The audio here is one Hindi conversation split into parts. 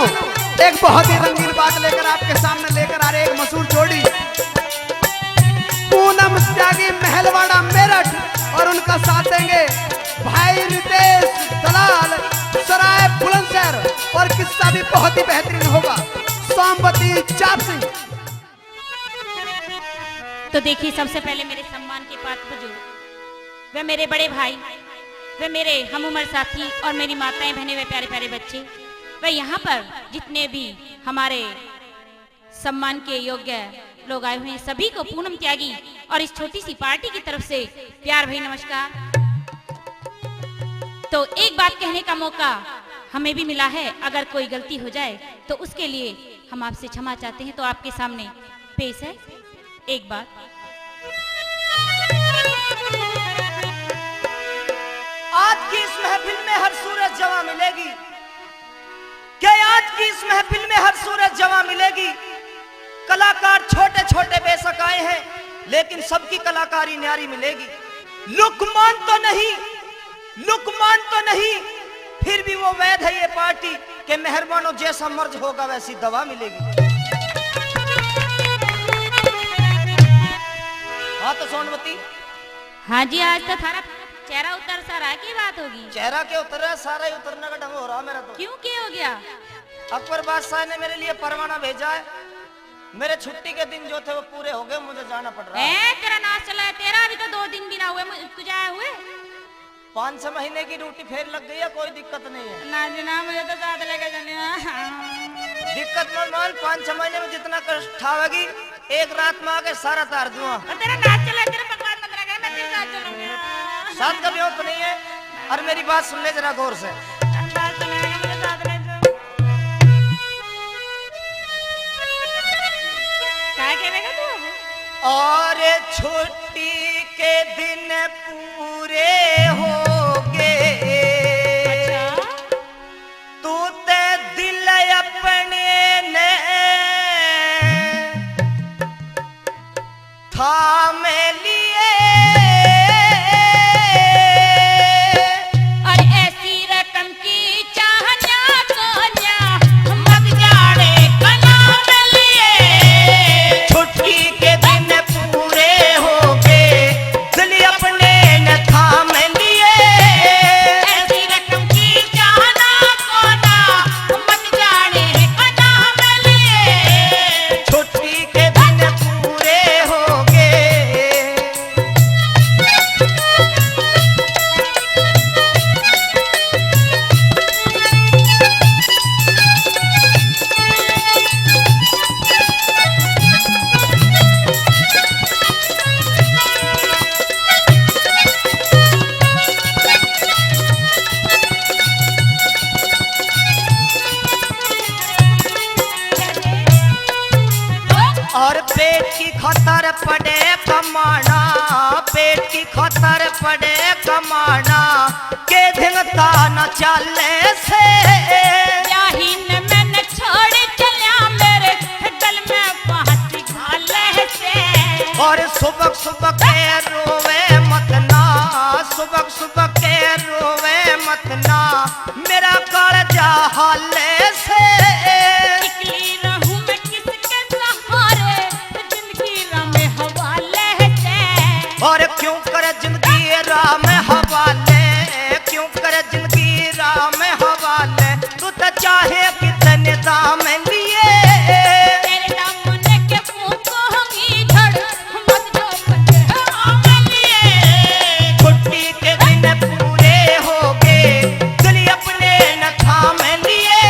एक बहुत ही रंगीन बात लेकर आपके सामने लेकर आ रहे एक मशहूर जोड़ी पूनम त्यागी महलवाड़ा मेरठ और उनका साथ देंगे भाई रितेश दलाल सराय बुलंदशहर और किस्सा भी बहुत ही बेहतरीन होगा सोमवती चाप सिंह। तो देखिए, सबसे पहले मेरे सम्मान के पात्र बुजुर्ग, वे मेरे बड़े भाई, वे मेरे हम उम्र साथी और मेरी माताएं बहनें, वे प्यारे प्यारे बच्चे, वे यहाँ पर जितने भी हमारे सम्मान के योग्य लोग आए हुए हैं, सभी को पूनम त्यागी और इस छोटी सी पार्टी की तरफ से प्यार भरी नमस्कार। तो एक बात कहने का मौका हमें भी मिला है, अगर कोई गलती हो जाए तो उसके लिए हम आपसे क्षमा चाहते हैं। तो आपके सामने पेश है एक बात। आज की इस महफिल में हर सूरज जवां मिलेगी, क्या आज की इस महफिल में हर सूरज जवां मिलेगी। कलाकार छोटे छोटे बेशक आए हैं, लेकिन सबकी कलाकारी न्यारी मिलेगी। लुकमान तो नहीं, फिर भी वो वैध है ये पार्टी के मेहरबानों जैसा मर्ज होगा वैसी दवा मिलेगी। हाँ तो सोनवती, हाँ जी, आज तो थारा चेहरा उतर सा रहा, की बात होगी? चेहरा के उतर रहा है, सारा ही उतरने का ढंग हो रहा मेरा। तो क्यों, क्या हो गया? अकबर बादशाह ने मेरे लिए परवाना भेजा है, मेरे छुट्टी के दिन जो थे वो पूरे हो गए, मुझे जाना पड़ रहा है। तेरा नाच चला है, तेरा अभी तो 2 दिन भी ना हुए तुझे आए हुए। 5-6 महीने की ड्यूटी फेर लग गई है, कोई दिक्कत नहीं है। ना जी ना, मुझे तो साथ लेके चले। दिक्कत मत मान, 5-6 महीने में जितना कष्ट उठावेगी एक रात में आके सारा तार दूंगा। तेरा नाच चला है, तेरा बकवास मत रखा, मैं तेरे साथ चलूंगी। साथ का ब्याह तो नहीं है, और मेरी बात सुन ले जरा गौर से। और छुट्टी के दिन पूरे हो गए, तू ते दिल अपने ने थाम लिए, और ऐसी रकम की चाहना कोन्या मत जाने कना में लिए। छुट्टी के दिन पूरे हो गए, दिल अपने न थाम लिए। ऐसी रकम की चाहना कोना मत जाने कना में लिए। छुट्टी के दिन पूरे हो गए। और पेट की खतर पड़े कमाना, पेट की खतर पड़े कमाना, के धिंगता न चले से। याहीन मैंने छोड़ चलिया मेरे दिल में फांसी घाले से। और सुबह सुबह के रोवे मत ना, सुबह सुबह के रोवे मत ना, मेरा कालजा हाले से। निकली रहूं मैं किसके सहारे, जिंदगी में हवाले से। और क्यों करे जिंदगी राह में हवाले, क्यों करे जिंदगी राह में हवाले, तू तो चाहे कितने दाम लिए। तेरे दामन के फूंको होंगी झड़, मत जो बचे हम लिए। छुट्टी के दिन पूरे हो गए, दिल अपने न थाम लिए।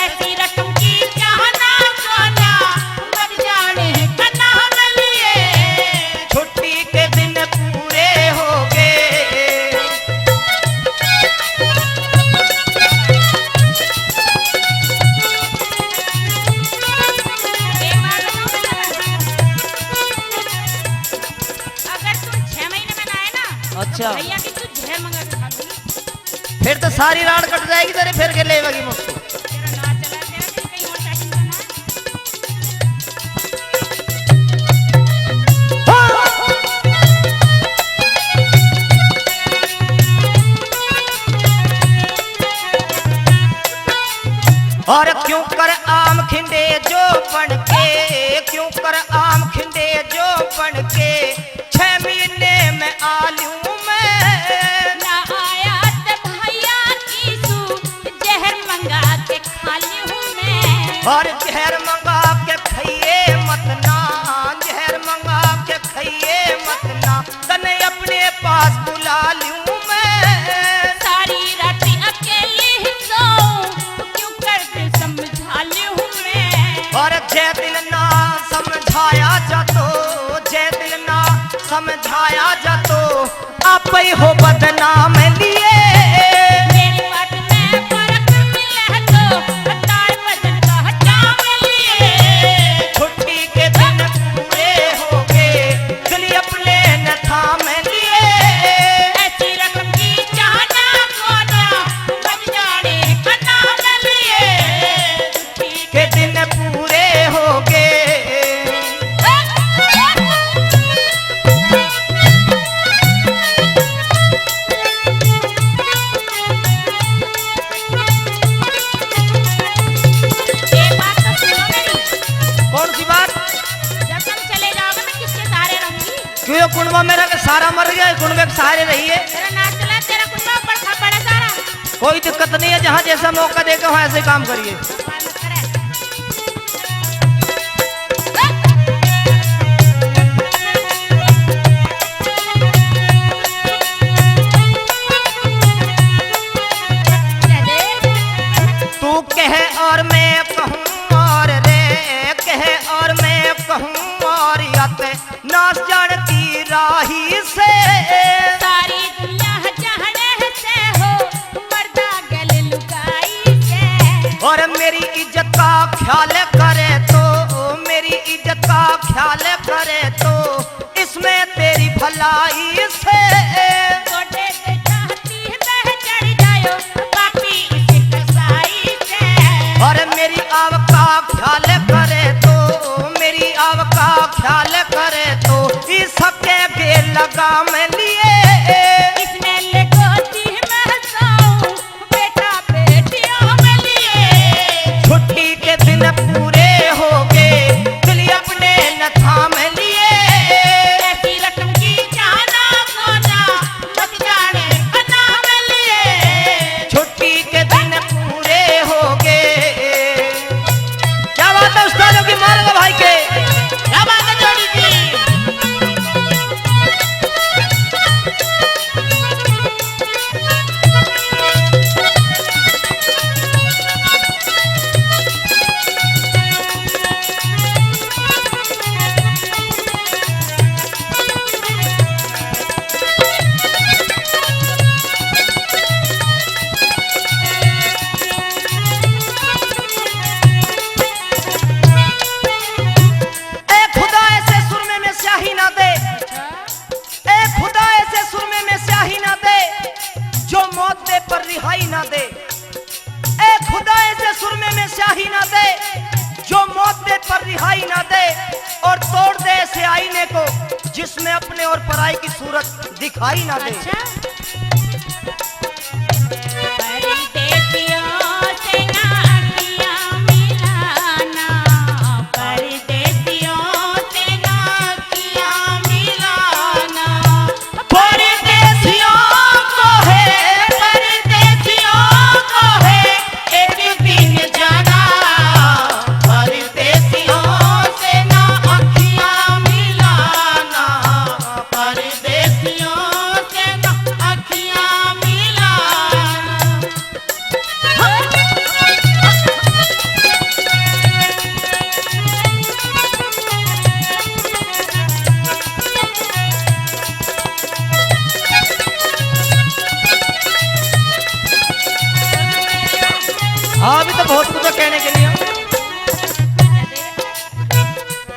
ऐसी रकम की चाहना कोना मत जाने कना में लिए। छुट्टी के दिन पूरे हो गए। अगर तुम 6 महीने में ना आए ना, अच्छा, भैया की तू जहर मंगा के खा लूंगी। फिर तो सारी रात कट जाएगी तेरे, फिर के लेगी मुझको। तेरा नाच चला, तेरा दिल कहीं और टाइम करना है। और क्यों कर आम खिंडे जो बन के, क्यों कर आम खिंडे जो बन के, 6 महीने में आलू मैं ना आया तो भैया कीसू जहर मंगा के खा लूं मैं। और जहर मंगा के खाइए मत ना, जहर मंगा के खाइए मत ना, तने अपने पास बुला लूं मैं। सारी रात अकेले ही सोऊं क्यों कर समझा लूं मैं। और जय दिल ना समझाया जातो, जय दिल ना समझाया जातो, आप ही हो बदनाम लिए। मेरी बात में फर्क मिले तो तार बदन का हटाम लिए। छुट्टी के दिन पूरे हो गए, दिल अपने न थाम लिए। ऐसी रकम की चाहना खोना बच जाने का नाम लिए। छुट्टी के दिन पूरे हो गए। ये बात तो सुनो मेरी, कौन सी बात? जब तुम चले जाओगे मैं किसके सहारे रहूंगी। क्यों ये कुंडवा मेरा के सारा मर गया, कुंडवे के सहारे रहिए। तेरा नाच चला, तेरा कुत्ता ऊपर बड़ा सारा कोई दिक्कत नहीं है, जहाँ जैसा मौका देकर वहाँ ऐसे काम करिए। बात मत करे। तू कहे और मैं कहूँ और रे, कहे और मैं कहूँ और याते नाच जानती राही से। सारी दुनिया जहने से हो मर्दा गले लुकाई से। और मेरी इज्जत का ख्याल करे तो, मेरी इज्जत का ख्याल करे तो, इसमें तेरी भलाई से। छोटे से चाहती है बह चढ़ जायो पापी इसे कसाई से। और मेरी आव का ख्याल करे तो, मेरी आव का ख्याल करे तो, इस सबके के लगाम लिए। इसने लगोती मैं साऊं बेटा बेटियों में लिए। छुट्टी के दिन पूरे हो गए, दिल अपने न थाम लिए। ऐसी रकम की जाना सोना मत जाने बना में लिए। छुट्टी के दिन पूरे हो गए। क्या बात है उस्तादों की, मार दो भाई के। क्या बात है जोड़ी की। ए खुदा ऐसे सुरमे में स्याही ना दे, ए खुदा ऐसे सुरमे में स्याही ना दे, जो मौत दे पर रिहाई ना दे। ए खुदा ऐसे सुरमे में स्याही ना दे, जो मौत दे पर रिहाई ना दे। और तोड़ दे ऐसे आईने को, जिसमें अपने और पराई की सूरत दिखाई ना दे। अच्छा परदेसियों से ना अखियां मिलाना, परदेसियों से ना अखियां मिलाना। परदेसियों को है, परदेसियों को है एक दिन जाना, परदेसियों से ना अखियां मिलाना, परदेसियों से ना अखियां मिलाना। हाँ अभी तो बहुत कुछ है कहने के लिए।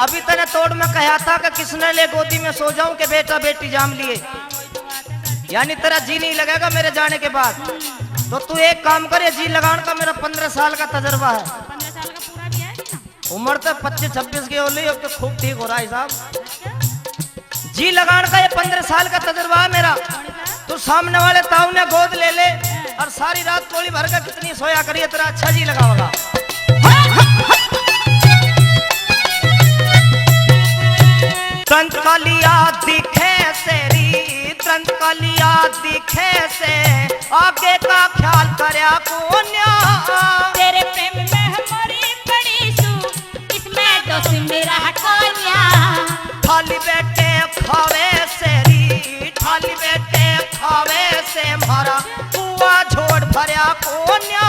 अभी तने तोड़ में कहा था कि किसने ले गोदी में सो जाऊं कि बेटा बेटी जाम लिए, यानी तेरा जी नहीं लगेगा मेरे जाने के बाद। तो तू एक काम कर, ये जी लगाने का मेरा 15 साल का तजर्बा है। 15 साल का पूरा भी है ना? उम्र तो 25-26 की हो ली, अब तो खूब ठीक हो रहा है साहब। जी लगाने का ये 15 साल का तजर्बा है मेरा। तू सामने वाले ताऊ ने गोद ले ले और सारी रात कोली भर कर कितनी सोया करिए, तेरा अच्छा जी लगा होगा। ग्रंथ कलिया दिखे से री ग्रंथ कलिया दिखे से आगे का ख्याल करया कोन्या तेरे प्रेम में हमारी बड़ी सू इसमें दोस्त मेरा कोन्या थाली बेटे खावे से री थाली बेटे खावे से मारा कुआ झोड़ भरया कोन्या